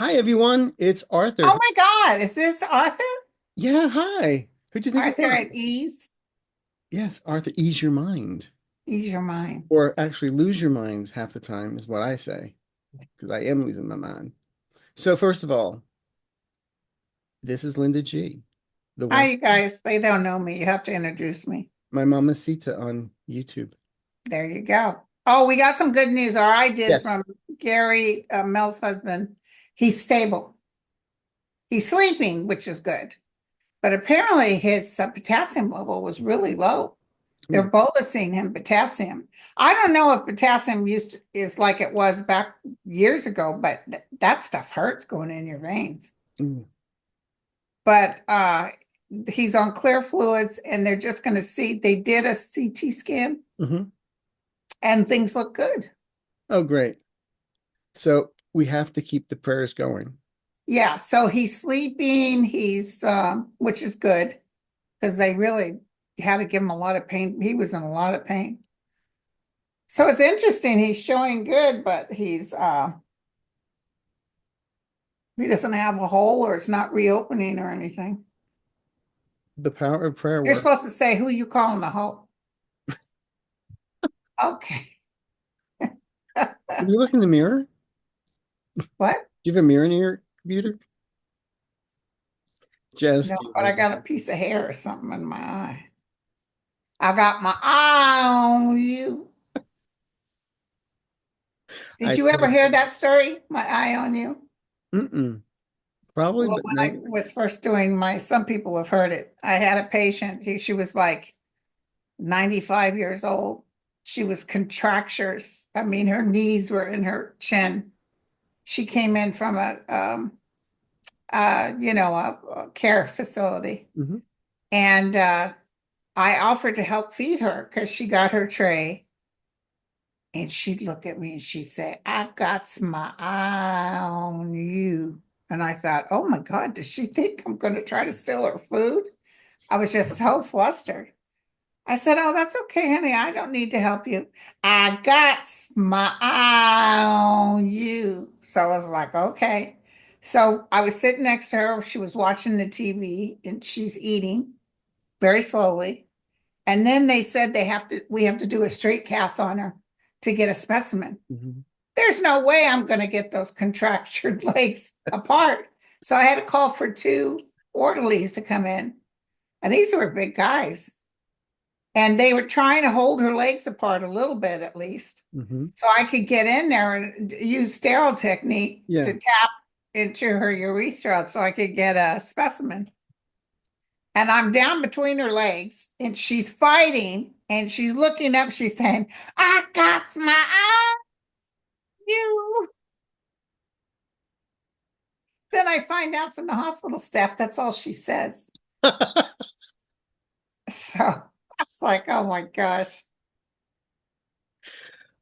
Hi, everyone. It's Oh Arthur. my God, is this Arthur? Yeah, hi. Who'd you think it Arthur was? at ease? Yes, Arthur, ease your mind. Ease your mind. Or actually lose your mind half the time is what I say, because I am losing my mind. So first of all, this is Linda G, the Hi, one, you guys. They don't know me. You have to introduce me. my mamacita on YouTube. There you go. Oh, we got some good news, or I did from Yes. Gary, Mel's husband. He's stable. He's sleeping, which is good. But apparently his potassium level was really low. They're Ooh, bolusing him potassium. I don't know if potassium is like it was back years ago, but that stuff hurts going in your veins. ooh. But he's on clear fluids and they're just going to see. They did a CT scan Hmm. and things look good. Oh, great. So we have to keep the prayers going. Yeah, so he's sleeping, he's which is good because they really had to give him a lot of pain. He was in a lot of pain. So it's interesting. He's showing good, but he doesn't have a hole or it's not reopening or anything. The power of prayer You're work. supposed to say who you calling a hole. Okay. Can you look in the mirror? What? Do you have a mirror in your computer? No, Just but I teasing. got a piece of hair or something in my eye. I got my eye on you. Did I you ever can't. hear that story? My eye on you? Mm-mm. Probably, Well, but when I no. was first doing some people have heard it. I had a patient, she was like 95 years old. She was contractures. I mean, her knees were in her chin. She came in from a care facility. Hmm. And I offered to help feed her because she got her tray. And she'd look at me and she'd say, I got my eye on you. And I thought, oh my God, does she think I'm going to try to steal her food? I was just so flustered. I said, oh, that's okay, honey. I don't need to help you. I got my eye on you. So I was like, okay. So I was sitting next to her. She was watching the TV and she's eating very slowly. And then they said we have to do a straight cath on her to get a specimen. Hmm. There's no way I'm going to get those contractured legs apart. So I had to call for two orderlies to come in. And these were big guys. And they were trying to hold her legs apart a little bit at least. Hmm. So I could get in there and use sterile technique Yeah. to tap into her urethra so I could get a specimen. And I'm down between her legs and she's fighting and she's looking up. She's saying, I got my eye on you. Then I find out from the hospital staff that's all she says. So it's like, oh my gosh.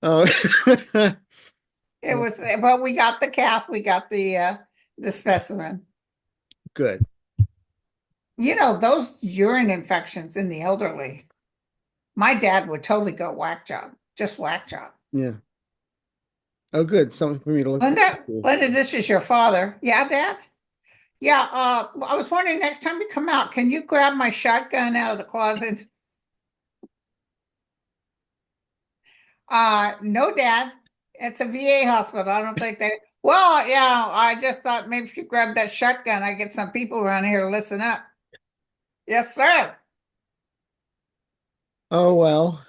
Oh, It was, but we got the calf, we got the specimen. good. You know, those urine infections in the elderly, my dad would totally go whack job, just whack job. Yeah. Oh, good. Something for me to look forward Linda, to. Linda, this is your father. Yeah, Dad? Yeah, I was wondering next time you come out, can you grab my shotgun out of the closet? No, Dad. It's a VA hospital. I don't think they. Well, yeah, I just thought maybe if you grab that shotgun, I get some people around here to listen up. Yes, sir. Oh, well,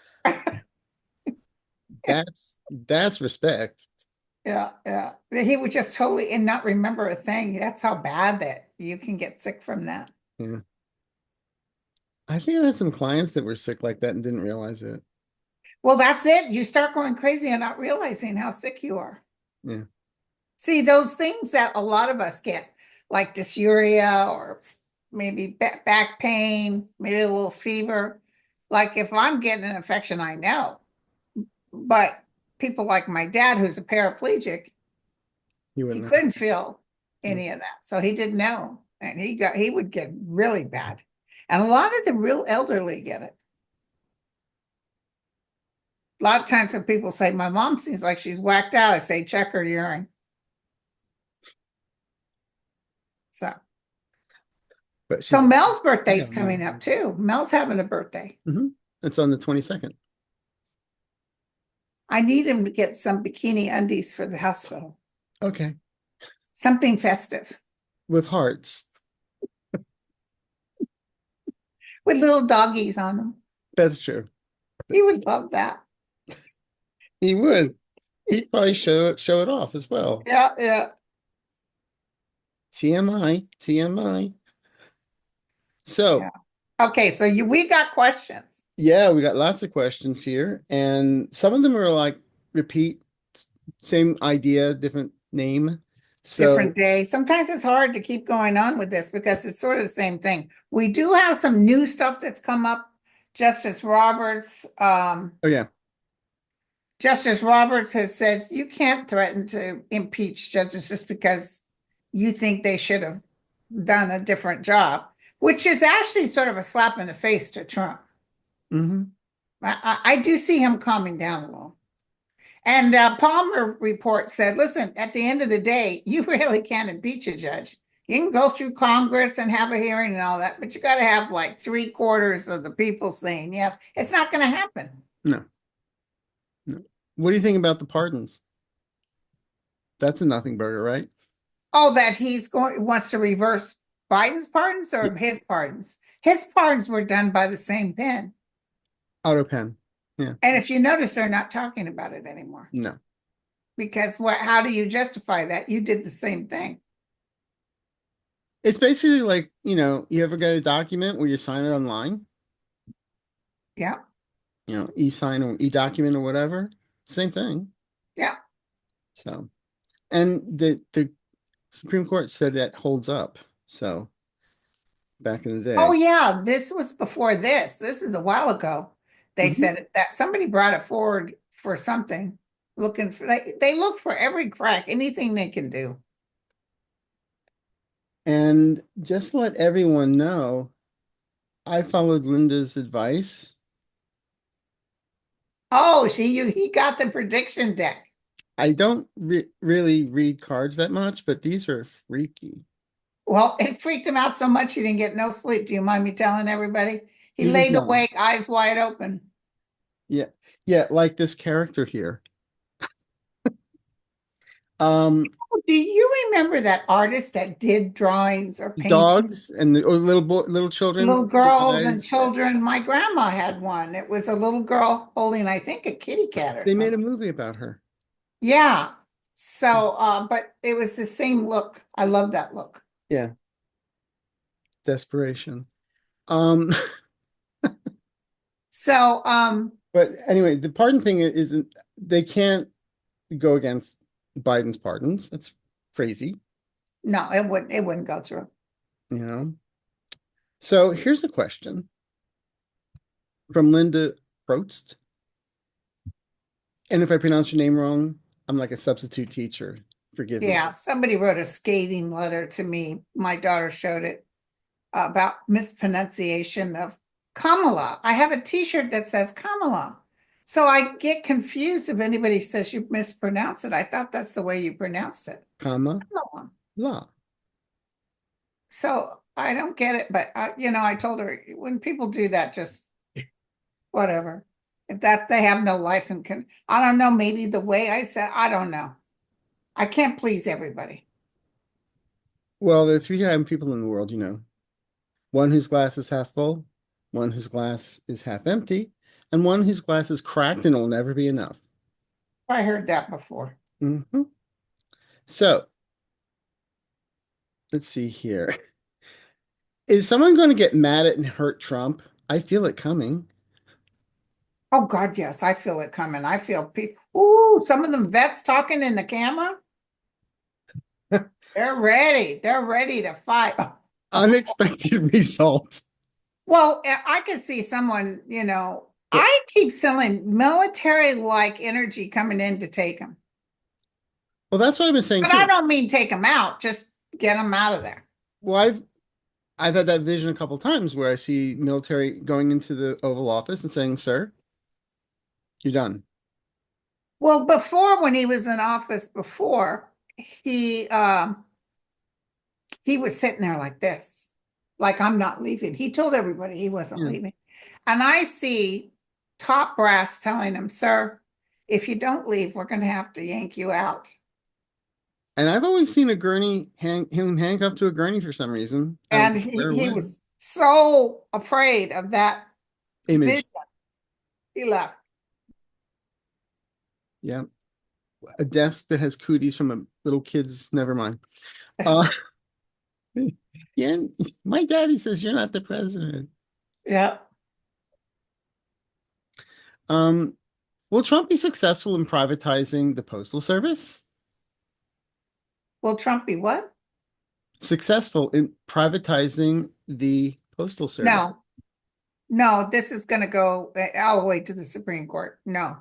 that's respect. Yeah, yeah. He would just totally and not remember a thing. That's how bad that you can get sick from that. Yeah. I think I had some clients that were sick like that and didn't realize it. Well, that's it. You start going crazy and not realizing how sick you are. Yeah. See, those things that a lot of us get, like dysuria or maybe back pain, maybe a little fever. Like if I'm getting an infection, I know. But people like my dad, who's a paraplegic, You he wouldn't know. couldn't feel Yeah. any of that. So he didn't know. And he would get really bad. And a lot of the real elderly get it. A lot of times when people say, my mom seems like she's whacked out, I say, check her urine. but So she's Mel's I birthday's got coming mine. up too. Mel's having a birthday. It's on the 22nd I need him to get some bikini undies for the hospital. Okay, Something festive with hearts. with little doggies on them. That's true. He would love that. He would. He'd probably show it off as well. Yeah, yeah. TMI, TMI. So Yeah. Okay, so we got questions. yeah, we got lots of questions here, and some of them are like repeat, same idea, different name. So Different day. Sometimes it's hard to keep going on with this because it's sort of the same thing. We do have some new stuff that's come up. Justice Roberts, oh yeah. Justice Roberts has said you can't threaten to impeach judges just because you think they should have done a different job, which is actually sort of a slap in the face to Trump. hmm I do see him calming down a little. And Palmer report said, listen, at the end of the day, you really can't impeach a judge. You can go through Congress and have a hearing and all that, but you got to have like 3/4 of the people saying, yeah, it's not going to happen. No, no. What do you think about the pardons? That's a nothing burger, right? Oh, that wants to reverse Biden's pardons or his pardons? His pardons were done by the same pen. Auto pen. Yeah. And if you notice, they're not talking about it anymore. No. Because how do you justify that? You did the same thing. It's basically like, you ever get a document where you sign it online? Yeah. E-sign or e-document or whatever. Same thing. Yeah. So, and the Supreme Court said that holds up. So, back in the day. Oh, yeah. This was before this. This is a while ago. They Mhm. said that somebody brought it forward for something, looking for, they look for every crack, anything they can do. And just to let everyone know, I followed Linda's advice. Oh, he got the prediction deck. I don't really read cards that much, but these are freaky. Well, it freaked him out so much he didn't get no sleep. Do you mind me telling everybody? He He was laid young. awake, eyes wide open. Yeah. Yeah, like this character here. Um, Do you remember that artist that did drawings or paintings? dogs and or little children Little with girls and eyes. children. My grandma had one. It was a little girl holding, I think, a kitty cat or They made a something. movie about her. Yeah. So, but it was the same look. I love that look. Yeah. Desperation. Um, So, but anyway, the pardon thing isn't, they can't go against Biden's pardons. That's crazy, no, it wouldn't go through. you know. So here's a question from Linda Probst. And if I pronounce your name wrong, I'm like a substitute teacher. Forgive me. Yeah, somebody wrote a scathing letter to me. My daughter showed it about mispronunciation of Kamala. I have a t-shirt that says Kamala. So I get confused if anybody says you mispronounce it. I thought that's the way you pronounced it. Comma, Kamala. la. So I don't get it, but I told her when people do that, just whatever. If that they have no life and I don't know, maybe the way I said, I don't know. I can't please everybody. Well, there are three types of people in the world, one whose glass is half full, one whose glass is half empty, and one whose glass is cracked and will never be enough. I heard that before. Mm-hmm. So, let's see here. Is someone going to get mad at and hurt Trump? I feel it coming. Oh God, yes, I feel it coming. I feel people. Ooh, some of them vets talking in the camera. They're ready. They're ready to fight. Unexpected result. Well, I could see someone, I keep feeling military-like energy coming in to take them. Well, that's what I've been saying But too. I don't mean take them out, just get them out of there. Well, I've had that vision a couple times where I see military going into the Oval Office and saying, "Sir, you're done." Well, before when he was in office before, he was sitting there like this, like I'm not leaving. He told everybody he wasn't Yeah. leaving. And I see top brass telling him, sir, if you don't leave, we're going to have to yank you out. And I've always seen a gurney, him handcuffed to a gurney for some reason. I don't And know where or he when. was so afraid of that Image. vision, he left. Yeah. A desk that has cooties from a little kid's, never mind. Uh, yeah, my daddy says you're not the president. Yeah. Um, will Trump be successful in privatizing the postal service? Will Trump be what? Successful in privatizing the postal service. No, no, this is going to go all the way to the Supreme Court. No.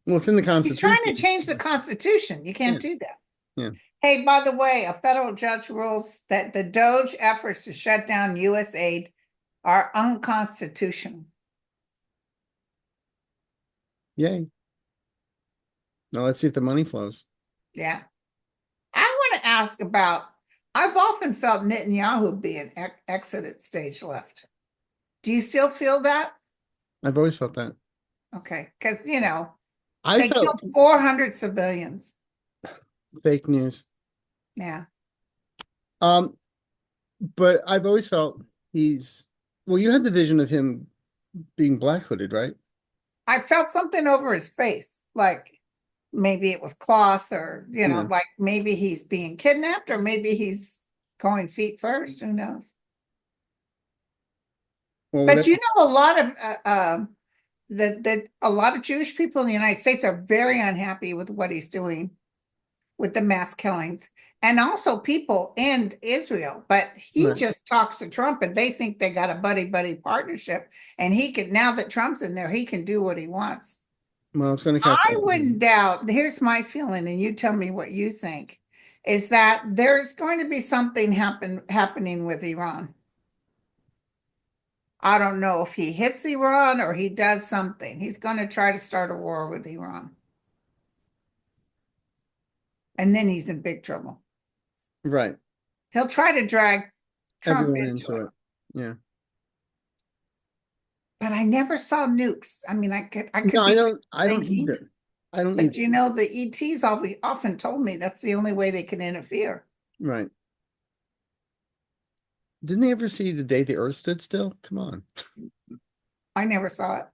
Well, it's in the He's trying to Constitution. change the Constitution. You Yeah, can't do that. yeah. Hey, by the way, a federal judge rules that the Doge efforts to shut down U.S. aid are unconstitutional. Yay. Now let's see if the money flows. Yeah. I want to ask about, I've often felt Netanyahu being exited stage left. Do you still feel that? I've always felt that. Okay. Because, you know, I they felt killed 400 civilians. fake news. Yeah. Um, but I've always felt well, you had the vision of him being black hooded, right? I felt something over his face, like maybe it was cloth or, you know, Yeah. like maybe he's being kidnapped or maybe he's going feet first. Who knows? Well, But whatever. you know, a lot of a lot of Jewish people in the United States are very unhappy with what he's doing with the mass killings, and also people in Israel. But he Right. just talks to Trump, and they think they got a buddy partnership, and he can, now that Trump's in there, he can do what he wants. Well, it's going to catch I up. wouldn't doubt. Here's my feeling, and you tell me what you think. Is that there's going to be something happening with Iran. I don't know if he hits Iran or he does something. He's going to try to start a war with Iran. And then he's in big trouble. Right. He'll try to drag Trump Everyone into into it. it. Yeah. But I never saw nukes. I mean, I could No, be I don't thinking, either. I don't but either. you know, the ETs often told me that's the only way they can interfere. Right. Didn't they ever see The Day the Earth Stood Still? Come on. I never saw it.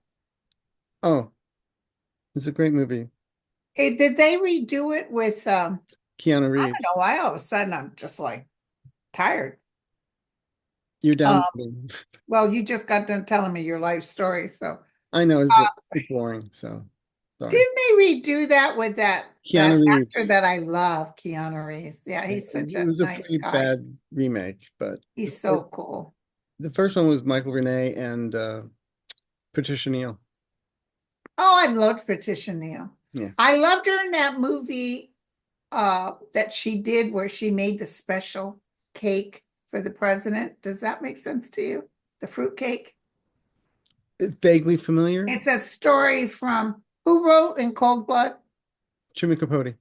Oh, it's a great movie. Did they redo it with Keanu I don't Reeves. know why all of a sudden I'm just like tired. You're Um, down. well, you just got done telling me your life story, so I know uh, it's boring, so sorry. didn't they redo that with that Keanu actor Reeves. that I love, Keanu Reeves? Yeah, It he's such a was a nice pretty guy. bad remake, but He's so cool. the first one was Michael Renee and Patricia Neal. Oh, I loved Patricia Neal. Yeah. I loved her in that movie that she did where she made the special cake for the president. Does that make sense to you? The fruit cake? Vaguely familiar. It's a story from who wrote in Cold Blood? Truman Capote.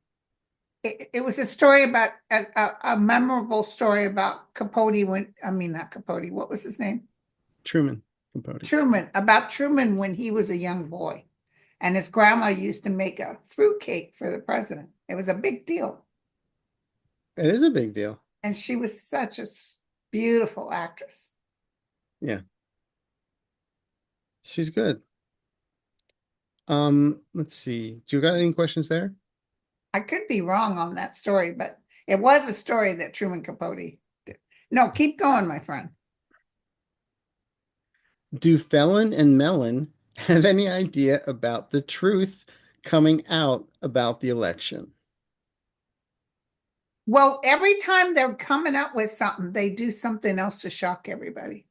It was a story about a memorable story about Capote when, I mean, not Capote, what was his name? Truman Capote. Truman, about Truman when he was a young boy. And his grandma used to make a fruit cake for the president. It was a big deal. It is a big deal. And she was such a beautiful actress. Yeah. She's good. Let's see. Do you got any questions there? I could be wrong on that story, but it was a story that Truman Capote did. No, keep going, my friend. Do Felon and Mellon have any idea about the truth coming out about the election? Well, every time they're coming up with something, they do something else to shock everybody.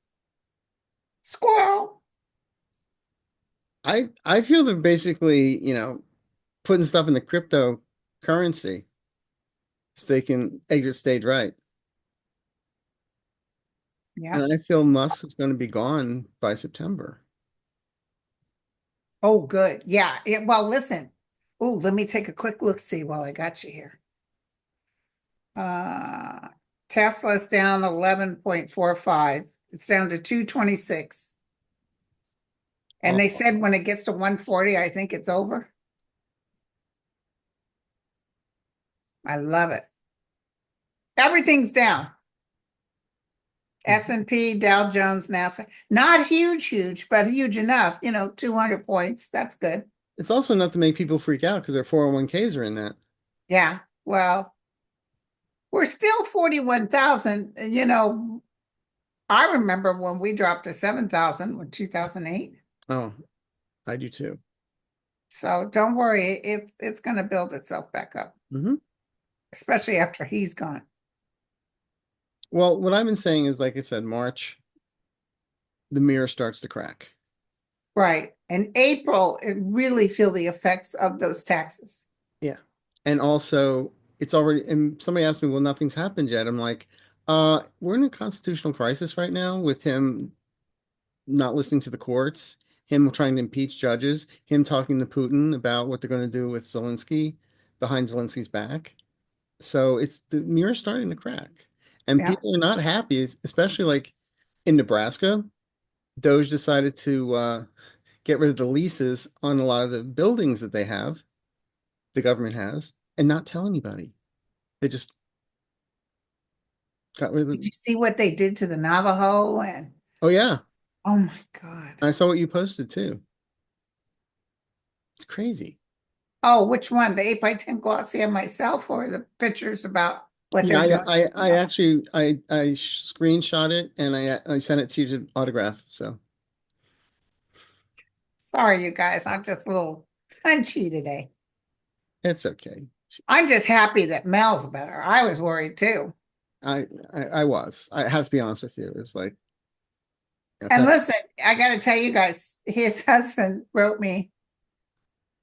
Squirrel. I feel they're basically, putting stuff in the cryptocurrency so they can exit stage right. Yeah. And I feel Musk is going to be gone by September. Oh, good. Yeah. Well, listen. Oh, let me take a quick look, see while I got you here. Tesla's down 11.45. It's down to 226. And Oh, they said when it gets to 140, I think it's over. I love it. Everything's down. S&P, Dow Jones, NASDAQ. Not huge, but huge enough. 200 points. That's good. it's also enough to make people freak out because their 401ks are in that. Yeah. Well, we're still 41,000. I remember when we dropped to 7,000 in 2008. Oh, I do too. So don't worry, it's going to build itself back up, Hmm. especially after he's gone. Well, what I've been saying is, like I said, March, the mirror starts to crack. Right. In April, it really feel the effects of those taxes. Yeah. And also, it's already, and somebody asked me, well, nothing's happened yet. I'm like, we're in a constitutional crisis right now with him not listening to the courts, him trying to impeach judges, him talking to Putin about what they're going to do with Zelensky behind Zelensky's back. So it's the mirror starting to crack. And Yeah. people are not happy, especially like in Nebraska. Doge decided to get rid of the leases on a lot of the buildings that they have, the government has, and not tell anybody. They just got rid of Did them. you see what they did to the Navajo? And Oh yeah, oh my God. I saw what you posted too. It's crazy. Oh, which one? The 8x10 glossy of myself or the pictures about what Yeah, they're doing? I actually I screenshot it and I sent it to you to autograph. So Sorry, you guys. I'm just a little punchy today. it's okay. I'm just happy that Mel's better. I was worried too. I was. I have to be honest with you. It was like, And okay. listen, I got to tell you guys, his husband wrote me.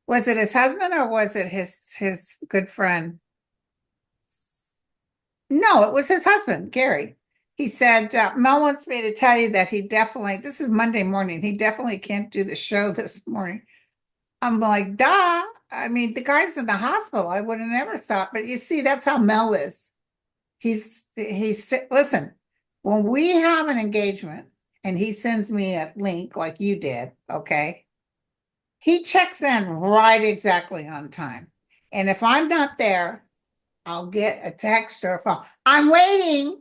Was it his husband or was it his good friend? No, it was his husband, Gary. He said, Mel wants me to tell you that this is Monday morning, he definitely can't do the show this morning. I'm like, duh. I mean, the guy's in the hospital. I would have never thought, but you see, that's how Mel is. Listen, when we have an engagement and he sends me a link like you did, okay, he checks in right exactly on time. And if I'm not there, I'll get a text or a phone. I'm waiting.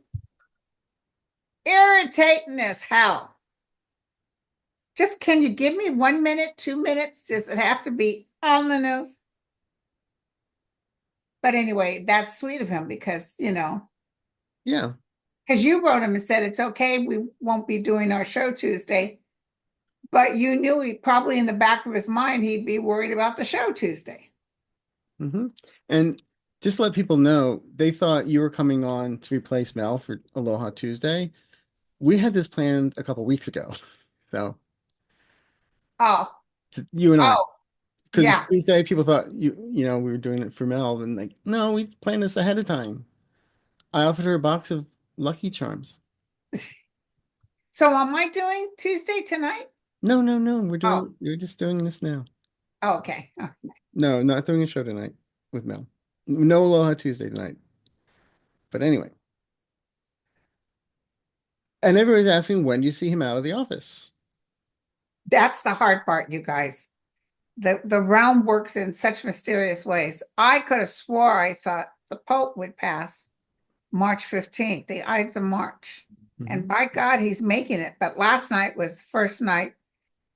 Irritating as hell. Just can you give me 1 minute, 2 minutes? Does it have to be on the nose? But anyway, that's sweet of him because, Yeah. because you wrote him and said it's okay. We won't be doing our show Tuesday. But you knew he probably in the back of his mind, he'd be worried about the show Tuesday. Hmm. And just to let people know, they thought you were coming on to replace Mel for Aloha Tuesday. We had this planned a couple weeks ago. So Oh, you and I, oh, because yeah. Tuesday people thought we were doing it for Mel, and like, no, we planned this ahead of time. I offered her a box of Lucky Charms. So am I doing Tuesday tonight? No, no, no, Oh, we're just doing this now. okay. Oh, No, not doing a show tonight with Mel. No Aloha Tuesday tonight. But anyway, and everybody's asking when do you see him out of the office? that's the hard part, you guys. The realm works in such mysterious ways. I could have swore I thought the Pope would pass March 15th, the Ides of March. And Hmm. by God, he's making it. But last night was the first night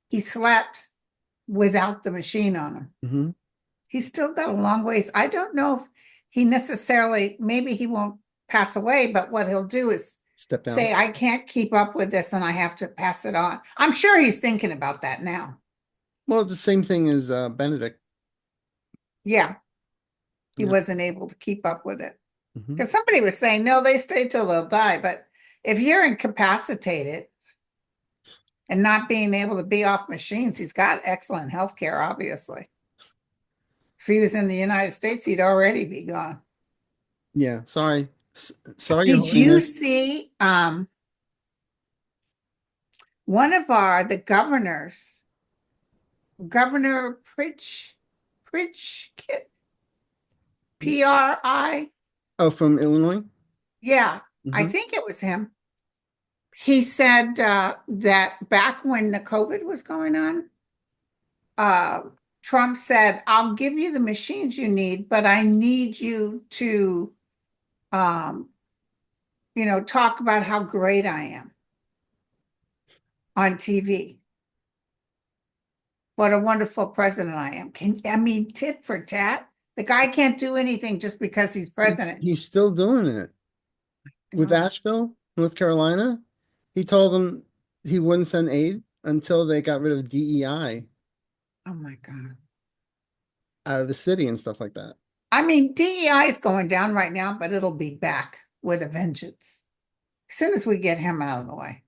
he slept without the machine on him. Hmm. He's still got a long ways. I don't know if he necessarily, maybe he won't pass away, but what he'll do is Step down. say, I can't keep up with this and I have to pass it on. I'm sure he's thinking about that now. Well, it's the same thing as Benedict. Yeah, he Yeah. wasn't able to keep up with it. Hmm. Because somebody was saying, no, they stay till they'll die. But if you're incapacitated and not being able to be off machines, he's got excellent health care, obviously. If he was in the United States, he'd already be gone. Yeah. Sorry. Sorry, Your Did you Holiness. see one of the governors, Governor Pri? Oh, from Illinois? Yeah, I Hmm. think it was him. He said that back when the COVID was going on, uh, Trump said, I'll give you the machines you need, but I need you to, um, talk about how great I am on TV. What a wonderful president I am. I mean, tit for tat. The guy can't do anything just because he's president. He's still doing it with Oh, Asheville, North Carolina. He told them he wouldn't send aid until they got rid of DEI oh my God. out of the city and stuff like that. I mean, DEI is going down right now, but it'll be back with a vengeance as soon as we get him out of the way.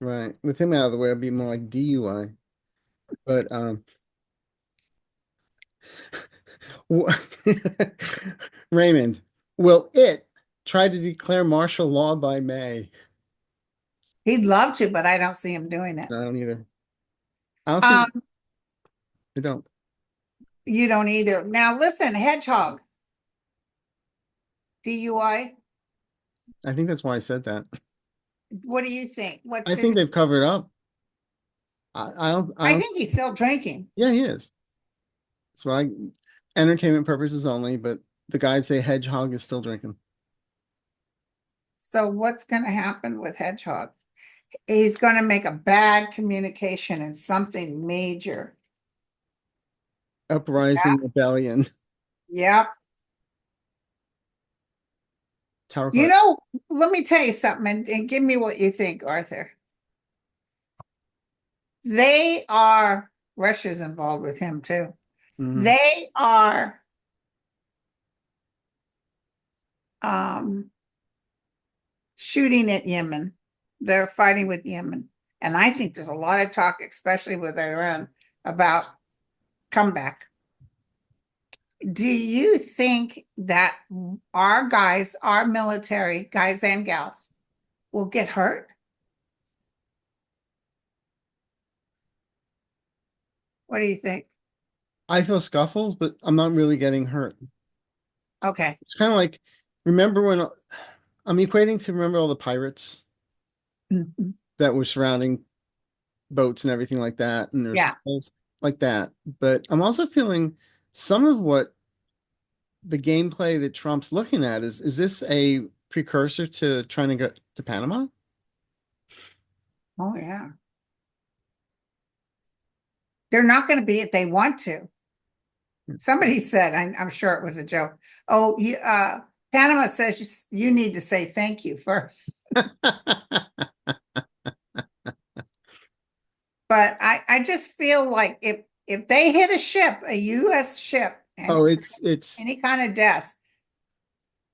Right. With him out of the way, it'd be more like DUI. But Raymond, will it try to declare martial law by May? He'd love to, but I don't see him doing it. I don't either. I don't see. Um, I don't. you don't either. Now listen, hedgehog, DUI. I think that's why I said that. What do you think? What's I think his? they've covered up. I don't. I I don't. think he's still drinking. Yeah, he is. That's why entertainment purposes only. But the guys say Hedgehog is still drinking. So what's going to happen with hedgehog? He's going to make a bad communication and something major. Uprising Rebellion. Yep. Tower You Card. know, let me tell you something and give me what you think, Arthur. They are, Russia's involved with him too. Mhm. They are um, shooting at Yemen. They're fighting with Yemen. And I think there's a lot of talk, especially with Iran, about comeback. Do you think that our guys, our military guys and gals, will get hurt? What do you think? I feel scuffles, but I'm not really getting hurt. Okay. It's kind of like, remember when I'm equating to remember all the pirates Mhm. that were surrounding boats and everything like that, and there's Yeah. skulls like that. But I'm also feeling some of what the gameplay that Trump's looking at is this a precursor to trying to get to Panama? Oh, yeah. They're not going to be if they want to. Somebody said, I'm sure it was a joke. Oh, Panama says you need to say thank you first. But I just feel like if they hit a ship, a U.S. ship, and Oh, it's any kind of death,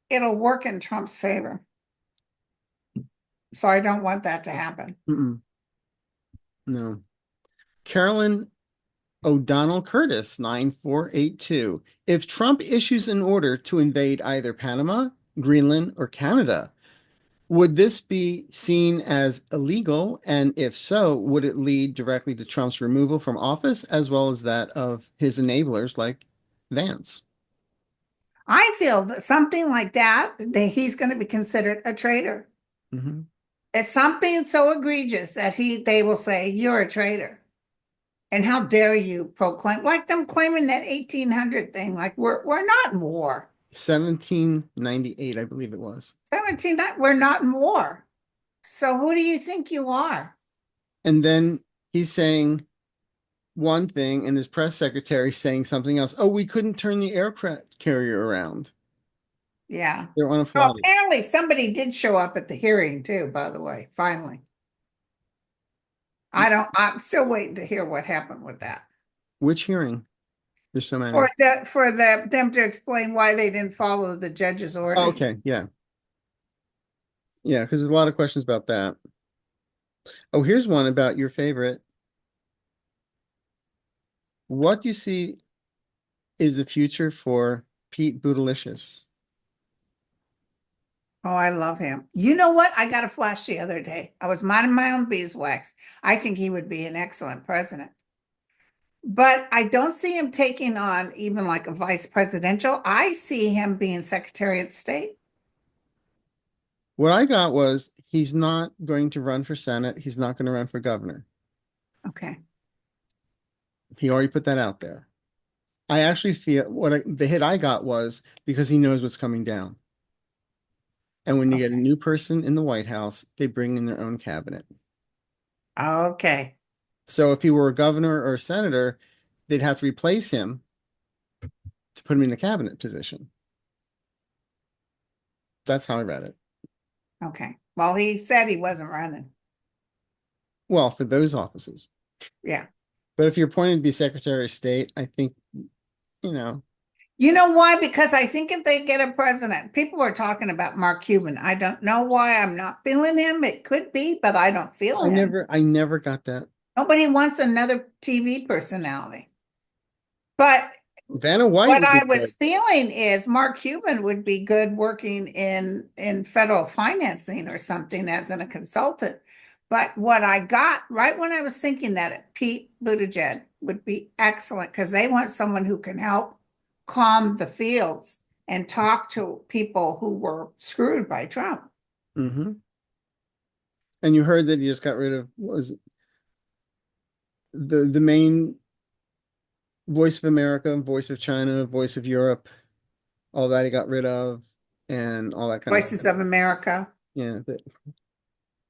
it'll work in Trump's favor. So I don't want that to happen. no. Carolyn O'Donnell Curtis, 9482. If Trump issues an order to invade either Panama, Greenland, or Canada, would this be seen as illegal? And if so, would it lead directly to Trump's removal from office as well as that of his enablers like Vance? I feel that something like that he's going to be considered a traitor. Mhm. It's something so egregious that they will say you're a traitor. And how dare you proclaim, like them claiming that 1800 thing, like we're not in war. 1798, I believe it was. 17, we're not in war. So who do you think you are? And then he's saying one thing and his press secretary saying something else. Oh, we couldn't turn the aircraft carrier around. Yeah. They're on a So flight. apparently somebody did show up at the hearing too, by the way, finally. I'm still waiting to hear what happened with that. Which hearing? There's so For many. them to explain why they didn't follow the judge's Oh, orders. okay, yeah. Yeah, because there's a lot of questions about that. Oh, here's one about your favorite. What do you see is the future for Pete Bootylicious? Oh, I love him. You know what? I got a flash the other day. I was minding my own beeswax. I think he would be an excellent president. But I don't see him taking on even like a vice presidential. I see him being Secretary of State. What I got was he's not going to run for Senate. He's not going to run for governor. Okay. He already put that out there. I actually feel the hit I got was because he knows what's coming down. And when you get a Okay. new person in the White House, they bring in their own cabinet. Okay. So if he were a governor or a senator, they'd have to replace him to put him in a cabinet position. That's how I read it. Okay. Well, he said he wasn't running. Well, for those offices. Yeah. But if you're appointed to be Secretary of State, I think, you know, You know why? Because I think if they get a president, people were talking about Mark Cuban. I don't know why I'm not feeling him. It could be, but I don't feel him. I never got that. Nobody wants another TV personality. But Vanna White what would be I good. was feeling is Mark Cuban would be good working in federal financing or something as a consultant. But what I got right when I was thinking that Pete Buttigieg would be excellent because they want someone who can help calm the fields and talk to people who were screwed by Trump. Hmm. And you heard that he just got rid of what was it? The main Voice of America, Voice of China, Voice of Europe, all that he got rid of, and all that kind of Voices stuff. of America. Yeah, that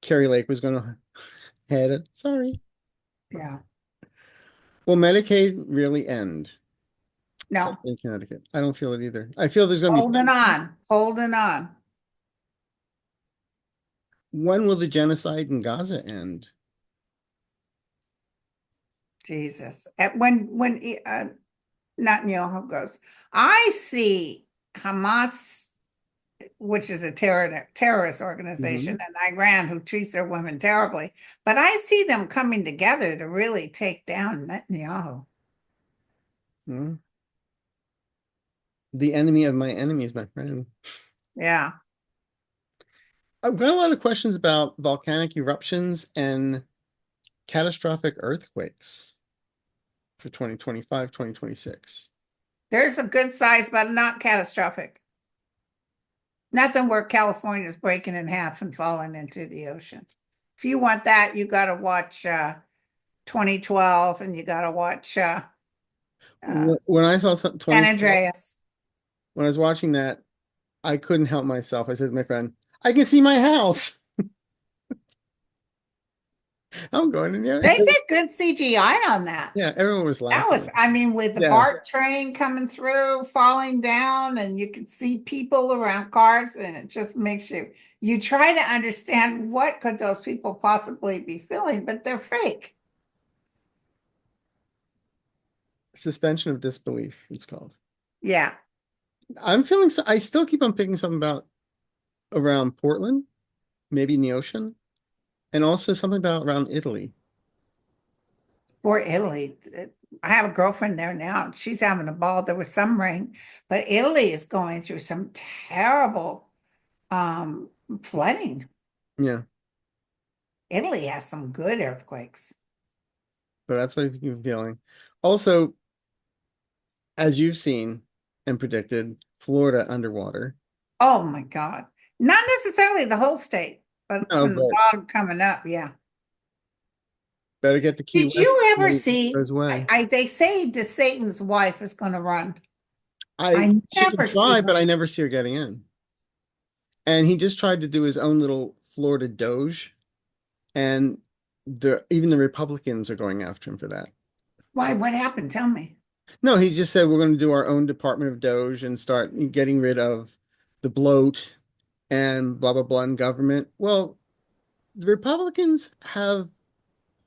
Carrie Lake was going to head it. Sorry. Yeah. Will Medicaid really end? No, Except in Connecticut. I don't feel it either. I feel there's going to be. holding on, holding on. When will the genocide in Gaza end? Jesus. When Netanyahu goes, I see Hamas, which is a terrorist organization, Hmm. and Iran, who treats their women terribly, but I see them coming together to really take down Netanyahu. Hmm. The enemy of my enemy is my friend. Yeah. I've got a lot of questions about volcanic eruptions and catastrophic earthquakes for 2025, 2026. There's a good size, but not catastrophic. Nothing where California is breaking in half and falling into the ocean. If you want that, you got to watch 2012 and you got to watch When I saw San 2012, Andreas. when I was watching that, I couldn't help myself. I said to my friend, I can see my house. I'm going in there. They did good CGI on that. Yeah, everyone was That was, laughing. I mean, with the Yeah. BART train coming through, falling down, and you can see people around cars, and it just makes you try to understand what could those people possibly be feeling, but they're fake. Suspension of disbelief, it's called. Yeah. I'm feeling so, I still keep on picking something about around Portland, maybe in the ocean, and also something about around Italy. For Italy. I have a girlfriend there now. She's having a ball. There was some rain, but Italy is going through some terrible flooding. Yeah, Italy has some good earthquakes. but that's what I'm feeling. Also, as you've seen and predicted, Florida underwater. Oh my God. Not necessarily the whole state, but No, from the but bottom coming up. Yeah. better get the Key Did West you ever before it see? goes away. They say the Satan's wife is going to run. I I she could never see try, her. but I never see her getting in. And he just tried to do his own little Florida Doge, and even the Republicans are going after him for that. Why? What happened? Tell me. No, he just said we're going to do our own Department of Doge and start getting rid of the bloat and blah blah blah in government. Well, the Republicans have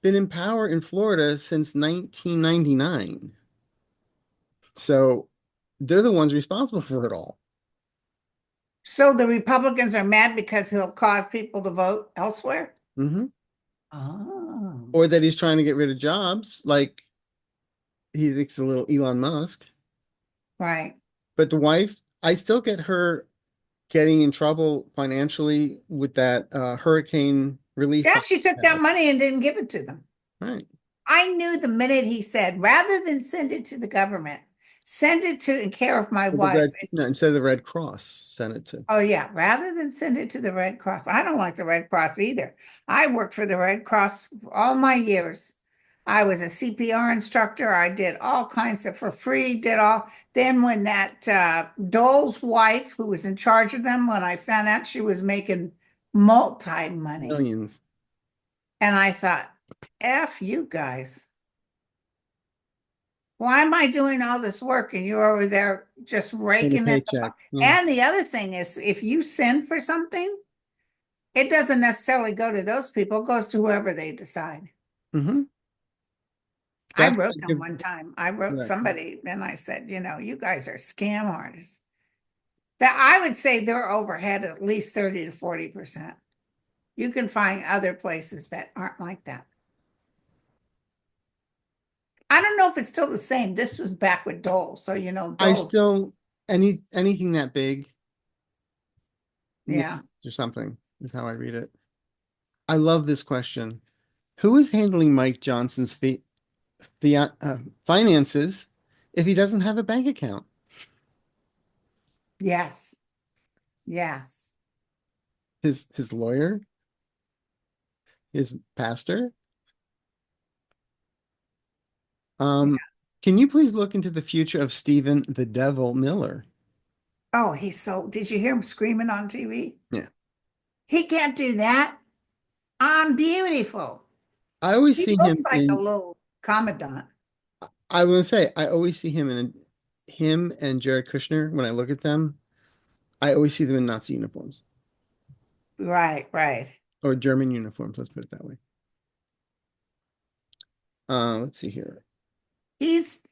been in power in Florida since 1999. So they're the ones responsible for it all. So the Republicans are mad because he'll cause people to vote elsewhere? Hmm. Oh, Or that he's trying to get rid of jobs, like he thinks a little Elon Musk. right. But the wife, I still get her getting in trouble financially with that hurricane relief Yeah, fund. she took that money and didn't give it to them. Right. I knew the minute he said, rather than send it to the government, Send it to in care of my Or the wife. no, instead of the Red Cross, send it to. Oh, yeah, rather than send it to the Red Cross. I don't like the Red Cross either. I worked for the Red Cross for all my years. I was a CPR instructor. I did all kinds of for free, did all. Then when that Dole's wife, who was in charge of them, when I found out she was making multi money, Millions. and I thought, F you guys. Why am I doing all this work and you're over there just In a raking in the paycheck. Yeah. And the other thing is, if you send for something, it doesn't necessarily go to those people, it goes to whoever they decide. Mm-hmm. I That's wrote a them good, one time. I wrote right. somebody and I said, you guys are scam artists. That I would say their overhead at least 30 to 40%. You can find other places that aren't like that. I don't know if it's still the same. This was back with Dole. So, I Dole's, still anything that big yeah. or something is how I read it. I love this question. Who is handling Mike Johnson's finances if he doesn't have a bank account? Yes. Yes. His lawyer? His pastor? Yeah. Can you please look into the future of Stephen the Devil Miller? Oh, did you hear him screaming on TV? Yeah. He can't do that. I'm beautiful. I always He see looks him like a in little commandant. I will say I always see him and Jared Kushner when I look at them, I always see them in Nazi uniforms Right, right. or German uniforms, let's put it that way. Let's see here. He's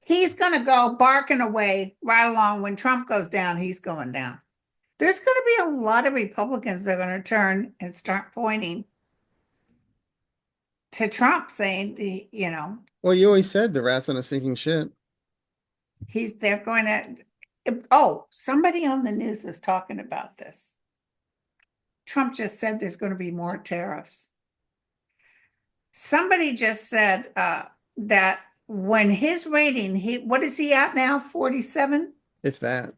he's gonna go barking away right along. When Trump goes down, he's going down. There's gonna be a lot of Republicans that are gonna turn and start pointing to Trump saying, Well, you always said the rat's on a sinking ship. they're going to, oh, somebody on the news was talking about this. Trump just said there's going to be more tariffs. Somebody just said that when his rating, what is he at now? 47? If that.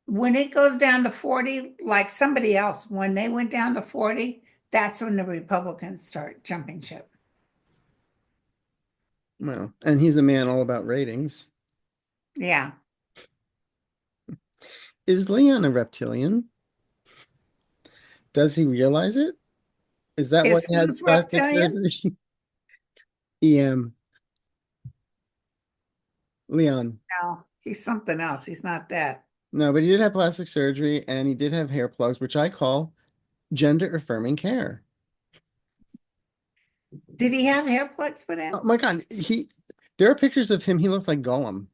When it goes down to 40, like somebody else, when they went down to 40, that's when the Republicans start jumping ship. Well, and he's a man all about ratings. Yeah. Is Leon a reptilian? Does he realize it? Is that why Is he had who's plastic reptilian? surgery? EM. Leon. No, he's something else. He's not that. No, but he did have plastic surgery and he did have hair plugs, which I call gender affirming care. Did he have hair plugs put in? Oh my God, there are pictures of him. He looks like Gollum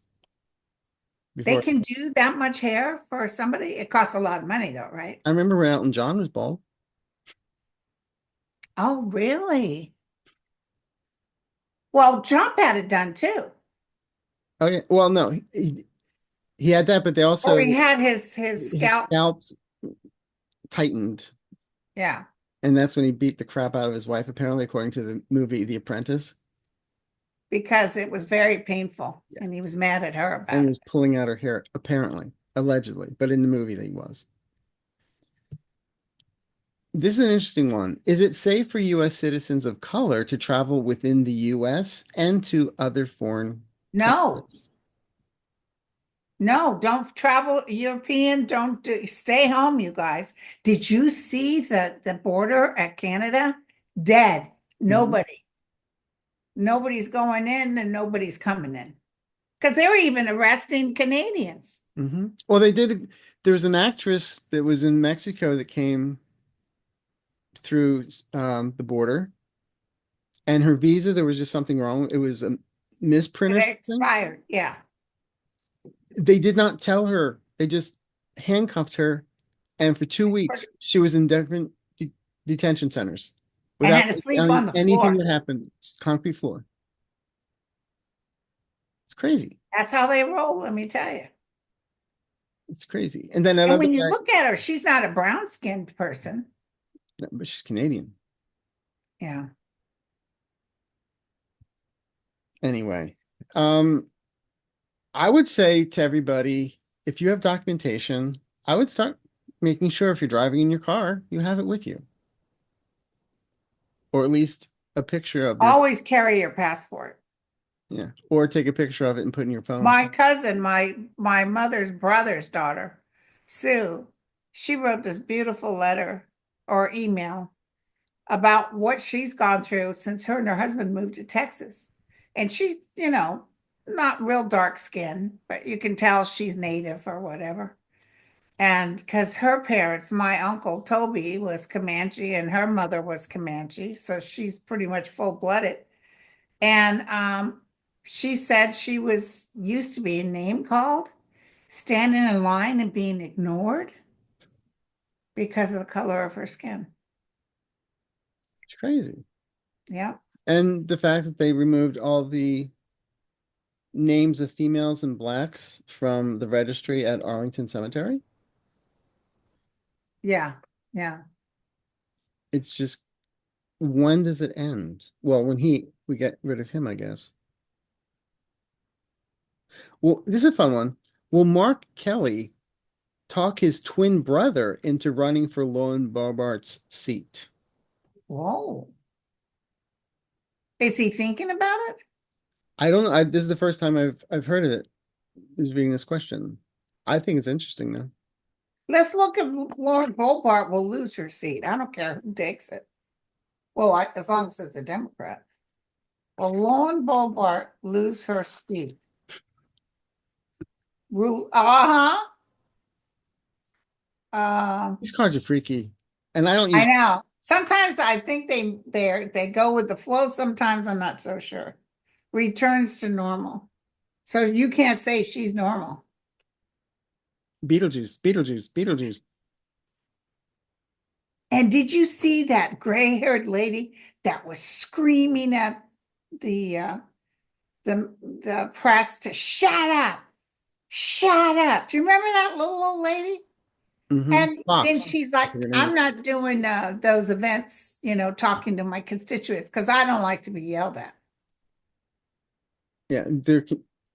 They before. can do that much hair for somebody? It costs a lot of money though, right? I remember when Elton John was bald. Oh, really? Well, Trump had it done too. Oh yeah. Well, no, he had that, but they Or also he had his his scalp. scalp tightened, Yeah, and that's when he beat the crap out of his wife, apparently, according to the movie The Apprentice. because it was very painful Yeah. and he was mad at her And about he it. was pulling out her hair, apparently, allegedly, but in the movie he was. This is an interesting one. Is it safe for U.S. citizens of color to travel within the U.S. and to other foreign No, countries? no, don't travel European. Stay home, you guys. Did you see the border at Canada? Dead. Mhm. Nobody. Nobody's going in and nobody's coming in. Because they were even arresting Canadians. Well, there was an actress that was in Mexico that came through the border, and her visa, there was just something wrong. It was a misprint It or something. expired. Yeah. They did not tell her. They just handcuffed her, and for 2 weeks she was in different detention centers And without had to sleep on knowing the anything floor. that happened. It's concrete floor. It's crazy. That's how they roll, let me tell you. It's crazy. And then And another when you guy, look at her, she's not a brown-skinned person. no, but she's Canadian. Yeah. Anyway, um, I would say to everybody, if you have documentation, I would start making sure if you're driving in your car, you have it with you, or at least a picture of your, Always carry your passport. yeah, or take a picture of it and put in your phone. My cousin, my mother's brother's daughter, Sue, she wrote this beautiful letter or email about what she's gone through since her and her husband moved to Texas. And she's, not real dark skin, but you can tell she's native or whatever. And because her parents, my uncle Toby was Comanche and her mother was Comanche, so she's pretty much full-blooded. And she said she was used to being name called, standing in line and being ignored because of the color of her skin. It's crazy. Yeah. And the fact that they removed all the names of females and blacks from the registry at Arlington Cemetery. Yeah. Yeah. It's just, when does it end? Well, when we get rid of him, I guess. Well, this is a fun one. Will Mark Kelly talk his twin brother into running for Lauren Boebert's seat? Whoa. Is he thinking about it? I don't know. This is the first time I've heard of it. Is reading this question. I think it's interesting though. Let's look if Lauren Boebert will lose her seat. I don't care who takes it. Well, as long as it's a Democrat. Will Lauren Boebert lose her seat? Uh-huh. These cards are freaky, and I don't I use. know. Sometimes I think they go with the flow. Sometimes I'm not so sure. Returns to normal. So you can't say she's normal. Beetlejuice, Beetlejuice, Beetlejuice. And did you see that gray-haired lady that was screaming at the the press to shut up? Shut up. Do you remember that little old lady? And then Fox. she's like, I'm not doing those events, talking to my constituents because I don't like to be yelled at. Yeah,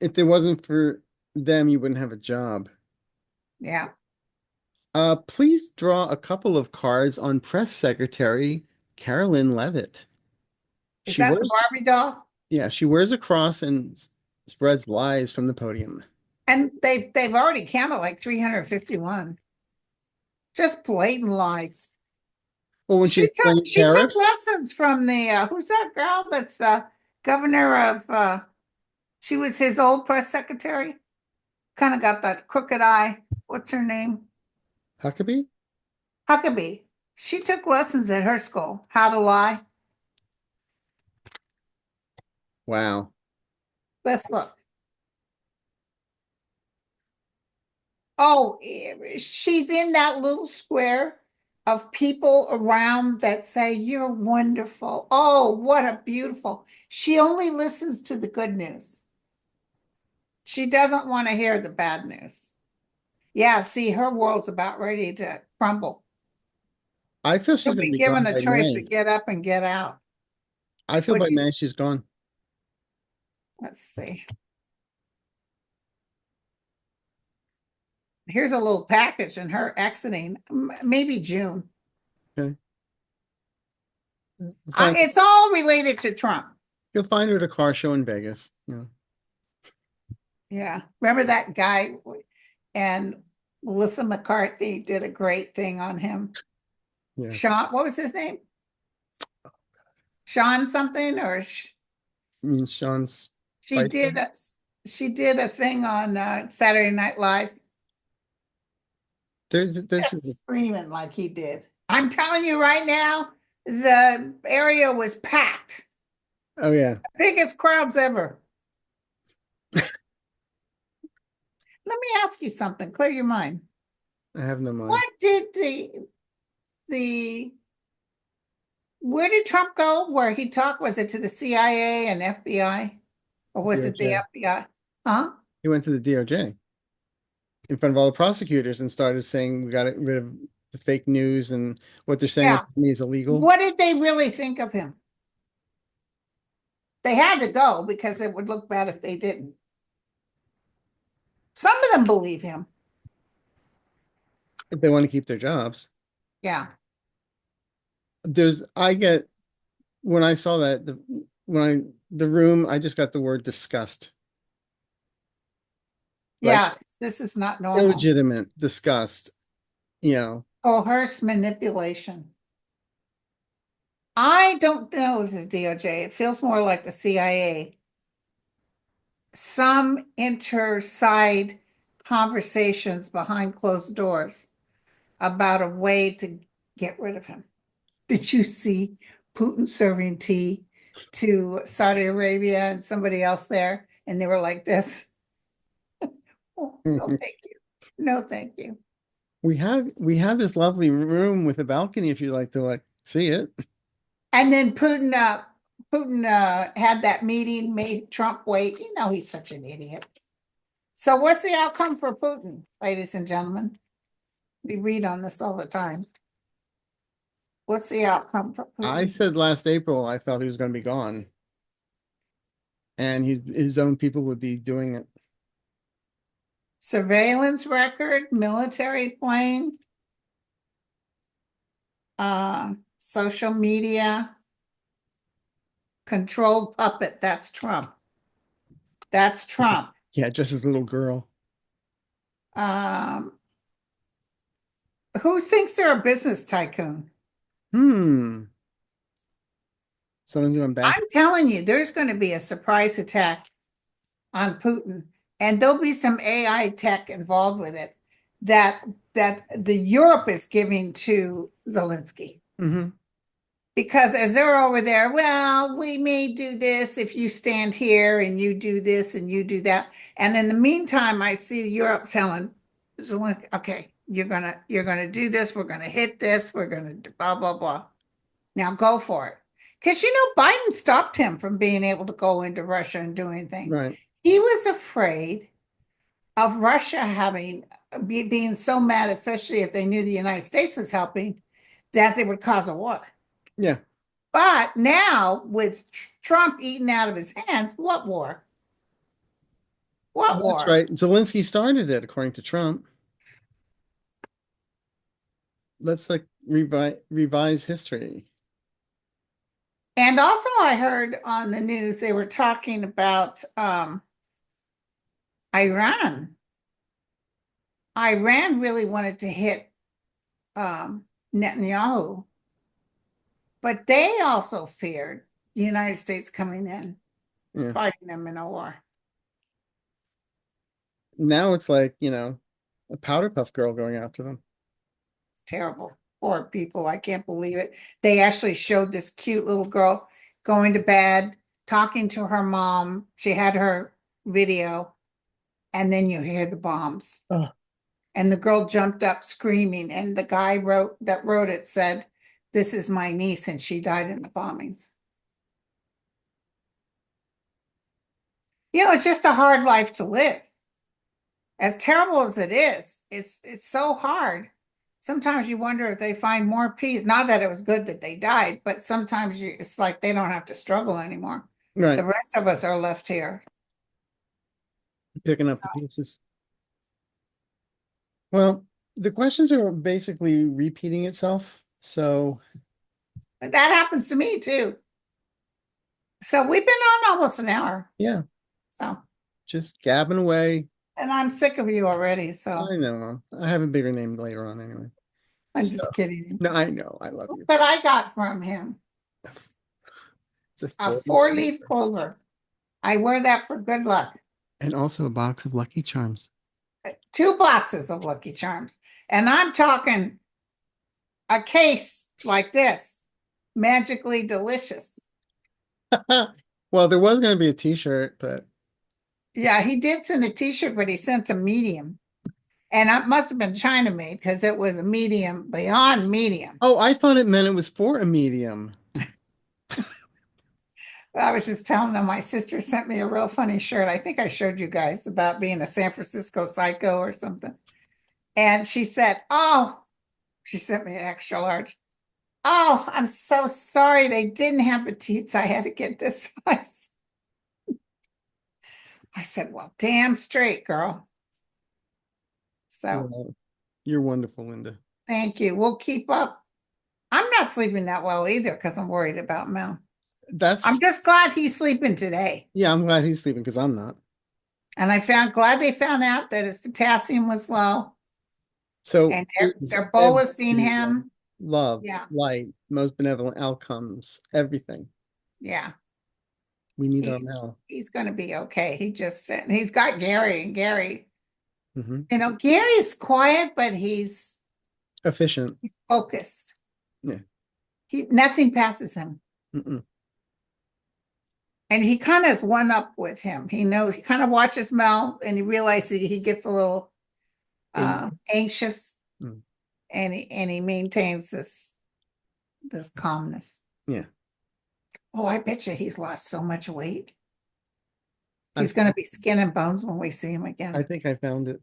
if it wasn't for them, you wouldn't have a job. Yeah. Please draw a couple of cards on press secretary Carolyn Levitt. Is She that the wears, Barbie doll? yeah, she wears a cross and spreads lies from the podium. And they've already counted like 351. Just blatant lies. Well, when she explained She took tariffs, lessons from the who's that girl that's governor of she was his old press secretary. Kind of got that crooked eye. What's her name? Huckabee. Huckabee. She took lessons at her school, how to lie. Wow. Let's look. Oh, she's in that little square of people around that say, You're wonderful. Oh, what a beautiful. She only listens to the good news. She doesn't want to hear the bad news. Yeah, see, her world's about ready to crumble. I feel she's She'll going to be be gone given a by choice to May. get up and get out. I feel Would by you? May she's gone. Let's see. Here's a little package and her exiting, maybe June. Okay. Fine. It's all related to Trump. You'll find her at a car show in Vegas. Yeah. Yeah. Remember that guy? And Melissa McCarthy did a great thing on him. Yeah. Sean, what was his name? Sean something or I mean, Sean's she Spicer. did she did a thing on Saturday Night Live. There's Just screaming like he did. I'm telling you right now, the area was packed. oh yeah. Biggest crowds ever. Let me ask you something. Clear your mind. I have no mind. What did the where did Trump go? Where he talked? Was it to the CIA and FBI? Or was it the DOJ. FBI? Huh? He went to the DOJ in front of all the prosecutors and started saying we got rid of the fake news and what they're saying Yeah. to me is illegal. What did they really think of him? They had to go because it would look bad if they didn't. Some of them believe him. If they want to keep their jobs. Yeah. When I saw that, the room, I just got the word disgust. Like Yeah. This is not normal. illegitimate disgust, you know. Coerced manipulation. I don't know as a DOJ. It feels more like the CIA. Some inter-side conversations behind closed doors about a way to get rid of him. Did you see Putin serving tea to Saudi Arabia and somebody else there? And they were like this. Oh, no, thank you. No, thank you. We have this lovely room with a balcony if you'd like to see it. And then Putin had that meeting, made Trump wait. You know, he's such an idiot. So what's the outcome for Putin, ladies and gentlemen? We read on this all the time. What's the outcome for I Putin? said last April I felt he was going to be gone, and his own people would be doing it. Surveillance record, military plane, social media, controlled puppet. That's Trump. That's Trump. Yeah, just his little girl. Who thinks they're a business tycoon? Someone's going back. I'm telling you, there's going to be a surprise attack on Putin, and there'll be some AI tech involved with it that the Europe is giving to Zelensky. Mm-hmm. Because as they're over there, well, we may do this if you stand here and you do this and you do that. And in the meantime, I see Europe telling Zelensky, okay, you're gonna do this, we're gonna hit this, we're gonna blah, blah, blah. Now go for it. Because Biden stopped him from being able to go into Russia and doing things. Right. He was afraid of Russia being so mad, especially if they knew the United States was helping, that they would cause a war. Yeah. But now with Trump eating out of his hands, what war? What war? That's right. Zelensky started it, according to Trump. Let's revise history. And also I heard on the news they were talking about Iran. Iran really wanted to hit Netanyahu, but they also feared the United States coming in, fighting them in a war. Now it's like, a powder puff girl going after them. It's terrible. Poor people. I can't believe it. They actually showed this cute little girl going to bed, talking to her mom. She had her video, and then you hear the bombs. Oh. And the girl jumped up screaming, and the guy wrote it said, "This is my niece, and she died in the bombings." It's just a hard life to live. As terrible as it is, it's so hard. Sometimes you wonder if they find more peace. Not that it was good that they died, but sometimes it's like they don't have to struggle anymore. Right. The rest of us are left here. Picking up the pieces. Well, the questions are basically repeating itself. So that happens to me too. So we've been on almost an hour. Yeah. So just gabbing away. And I'm sick of you already. So I know. I have a bigger name later on anyway. I'm just kidding. No, I know. I love you. But I got from him it's a 4-leaf clover. I wear that for good luck. And also a box of Lucky Charms. 2 boxes of Lucky Charms. And I'm talking a case like this. Magically delicious. Well, there was going to be a t-shirt, but. Yeah, he did send a t-shirt, but he sent a medium. And it must have been China made because it was a medium, beyond medium. Oh, I thought it meant it was for a medium. I was just telling them my sister sent me a real funny shirt. I think I showed you guys about being a San Francisco psycho or something. And she said, she sent me an extra large. Oh, I'm so sorry they didn't have petites. I had to get this size. I said, well, damn straight, girl. So Well, you're wonderful, Linda. thank you. We'll keep up. I'm not sleeping that well either because I'm worried about Mel. I'm That's just glad he's sleeping today. yeah, I'm glad he's sleeping because I'm not. And glad they found out that his potassium was low So and is they're bolusing everybody well? him. Love, Yeah. light, most benevolent outcomes, everything. Yeah. We need our He's Mel. he's going to be okay. He just said he's got Gary and Gary, Hmm. Gary's quiet, but Efficient. he's focused. Yeah. Nothing passes him. Mm-mm. And he kind of has one up with him. He knows he kind of watches Mel and he realizes he gets a little anxious Mm. and he maintains this calmness. Yeah. Oh, I bet you he's lost so much weight. I, He's going to be skin and bones when we see him I again. think I found it.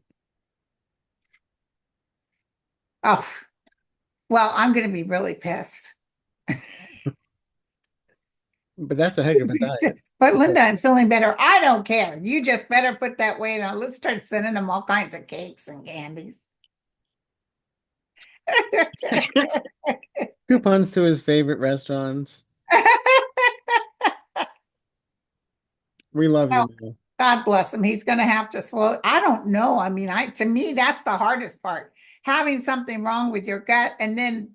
Oh, well, I'm going to be really pissed. But that's a heck of a diet. But Linda, I'm feeling better. I don't care. You just better put that weight on. Let's start sending him all kinds of cakes and candies. Coupons to his favorite restaurants. We love So, you, Mel. God bless him. He's going to have to slow. I don't know. I mean, to me, that's the hardest part. Having something wrong with your gut and then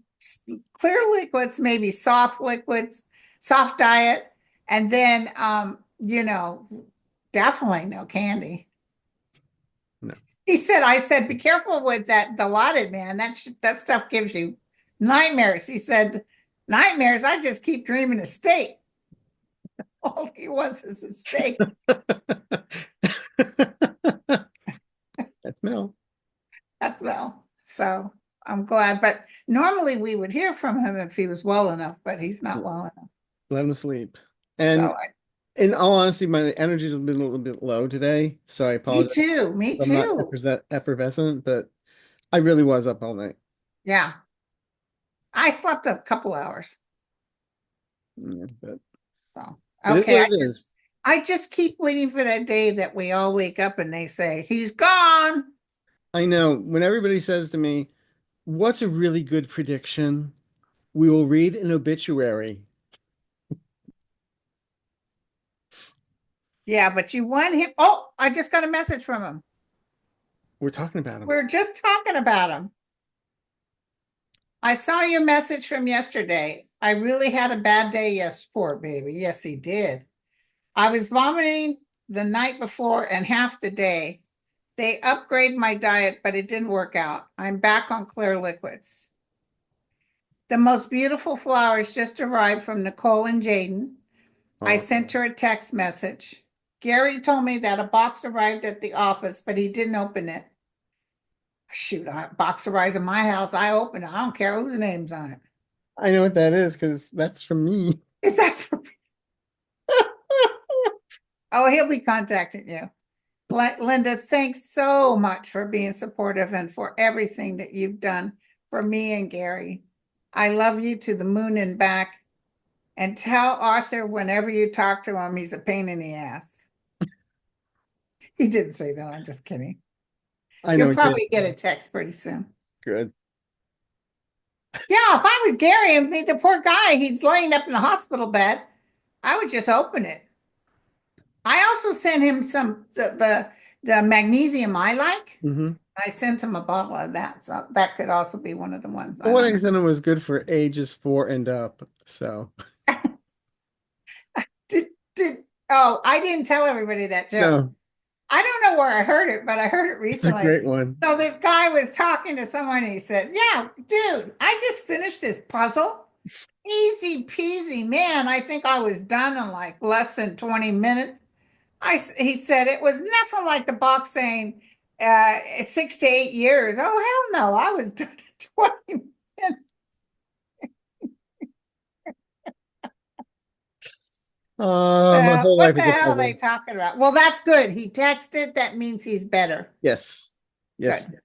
clear liquids, maybe soft liquids, soft diet, and then, definitely no candy. No. I said, be careful with that Dilaudid, man. That stuff gives you nightmares. He said, nightmares. I just keep dreaming of steak. All he wants is a steak. That's Mel. As well. So I'm glad. But normally we would hear from him if he was well enough, but he's not well enough. Let him sleep. So And in all honesty, my energy's been a little bit low today, so I me apologize. too. Me I'm not too. effervescent, but I really was up all night. Yeah. I slept a couple hours. Yeah, but So it is okay. what it is. I just keep waiting for that day that we all wake up and they say, he's gone. I know when everybody says to me, "What's a really good prediction?" We will read an obituary. Yeah, but you want him. Oh, I just got a message from him. We're talking about him. We're just talking about him. I saw your message from yesterday. I really had a bad day. Yes, poor baby. Yes, he did. I was vomiting the night before and half the day. They upgraded my diet, but it didn't work out. I'm back on clear liquids. The most beautiful flowers just arrived from Nicole and Jaden. I Oh, sent her a text message. Gary told me that a box arrived at the office, but he didn't open it. Shoot, a box arrives in my house. I open it. I don't care whose name's on it. I know what that is because that's from me. Is that for me? Oh, he'll be contacting you. Linda, thanks so much for being supportive and for everything that you've done for me and Gary. I love you to the moon and back. And tell Arthur whenever you talk to him, he's a pain in the ass. He didn't say that. I'm just kidding. I know You'll what probably get a text pretty soon. Good. Yeah, if I was Gary and the poor guy, he's laying up in the hospital bed, I would just open it. I also sent him some the magnesium I like. Mm-hmm. I sent him a bottle of that, so that could also be one of the ones. Well, what I sent him was good for ages 4 and up. So Oh, I didn't tell everybody that joke. no, I don't know where I heard it, but I heard it it's a recently. great one. So this guy was talking to someone and he said, yeah, dude, I just finished this puzzle. Easy peasy, man. I think I was done in like less than 20 minutes. He said it was nothing like the box saying 6 to 8 years. Oh, hell no. I was done in 20 minutes. My whole What life the is a hell are they puzzle. talking about? Well, that's good. He texted. That means he's better. Yes. Yes. Good.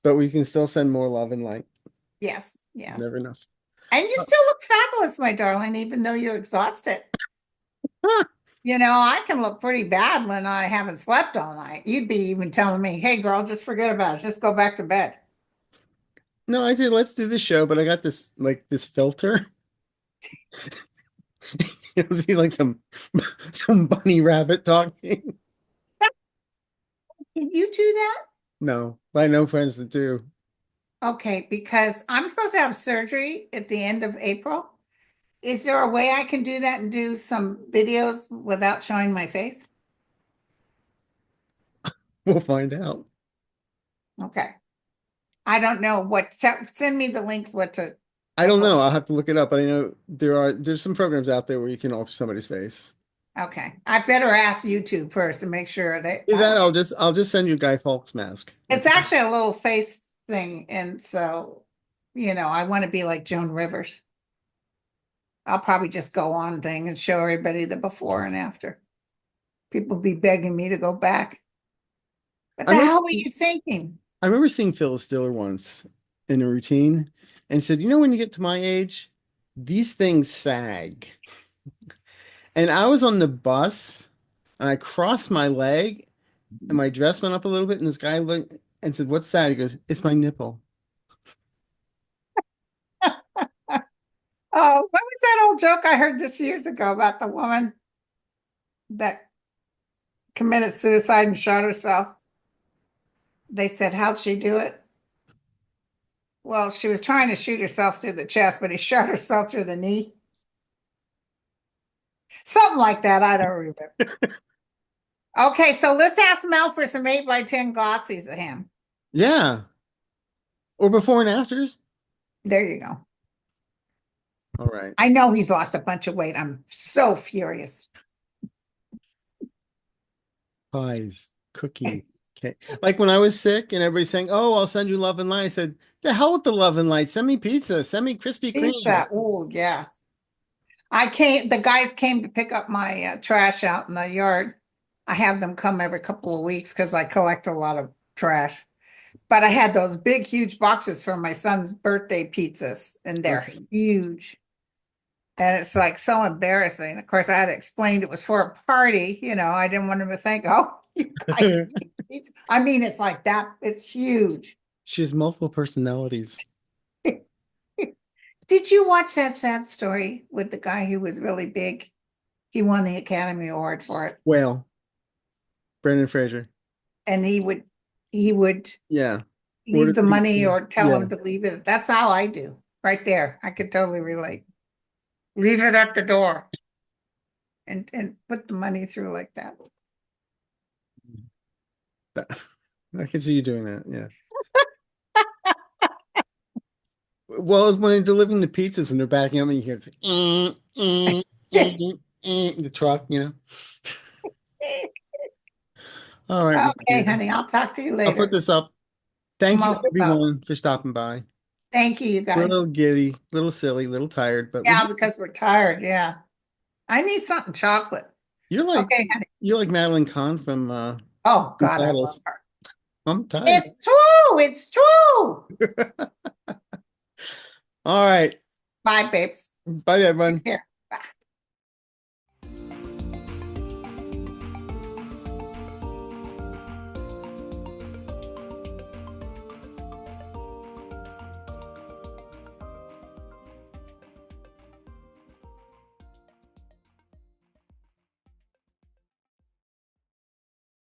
But we can still send more love and light. Yes. Yes. Never know. And you still look fabulous, my darling, even though you're exhausted. I can look pretty bad when I haven't slept all night. You'd be even telling me, hey, girl, just forget about it. Just go back to bed. No, I did. Let's do the show, but I got this filter. It'll be like some bunny rabbit talking. Can you do that? No, but I know friends that do. Okay, because I'm supposed to have surgery at the end of April. Is there a way I can do that and do some videos without showing my face? We'll find out. Okay. I don't know send me the links I don't what. know. I'll have to look it up, but I know there's some programs out there where you can alter somebody's face. Okay. I better ask YouTube first to make sure that Do that, I'll just send you Guy Fawkes mask. it's Okay. actually a little face thing. And so, I want to be like Joan Rivers. I'll probably just go on thing and show everybody the before and after. People be begging me to go back. What I the remember hell were you thinking? I remember seeing Phyllis Diller once in a routine and he said, when you get to my age, these things sag. And I was on the bus and I crossed my leg and my dress went up a little bit and this guy looked and said, "What's that?" He goes, "It's my nipple." Oh, what was that old joke I heard this years ago about the woman that committed suicide and shot herself? They said, how'd she do it? Well, she was trying to shoot herself through the chest, but he shot herself through the knee. Something like that. I don't remember. Okay, so let's ask Mel for some 8x10 glossies of him. Yeah. Or before and afters. There you go. All right. I know he's lost a bunch of weight. I'm so furious. Pies, cookie, cake. Like when I was sick and everybody's saying, "Oh, I'll send you love and light." I said, "The hell with the love and light. Send me pizza. Send me Krispy Kreme." Pizza. Oh, yeah. The guys came to pick up my trash out in the yard. I have them come every couple of weeks because I collect a lot of trash. But I had those big, huge boxes for my son's birthday pizzas, and they're Okay. huge. And it's like so embarrassing. Of course, I had explained it was for a party. I didn't want him to think, oh, you guys make pizza. I mean, it's like that. It's huge. She has multiple personalities. Did you watch that sad story with the guy who was really big? He won the Academy Award for it. Well, Brendan Fraser. And he would Yeah. leave Order the money pizza. or tell Yeah. him to leave it. That's how I do. Right there. I could totally relate. Leave it at the door and put the money through like that. I can see you doing that. Yeah. Well, it's when they're delivering the pizzas and they're backing up and you hear the truck. All right, my Okay, dear. honey, I'll talk to you I'll put later. this up. Thank you, Most of. everyone, for stopping by. Thank you, you We're a guys. little giddy, a little silly, a little tired, but Yeah, because we're tired. Yeah. I need something chocolate. you're like Okay, honey. you're like Madeline Kahn from Oh God, I love Saddles. her. I'm tired. It's true. It's true. All right. Bye, babes. Bye, everyone. Here.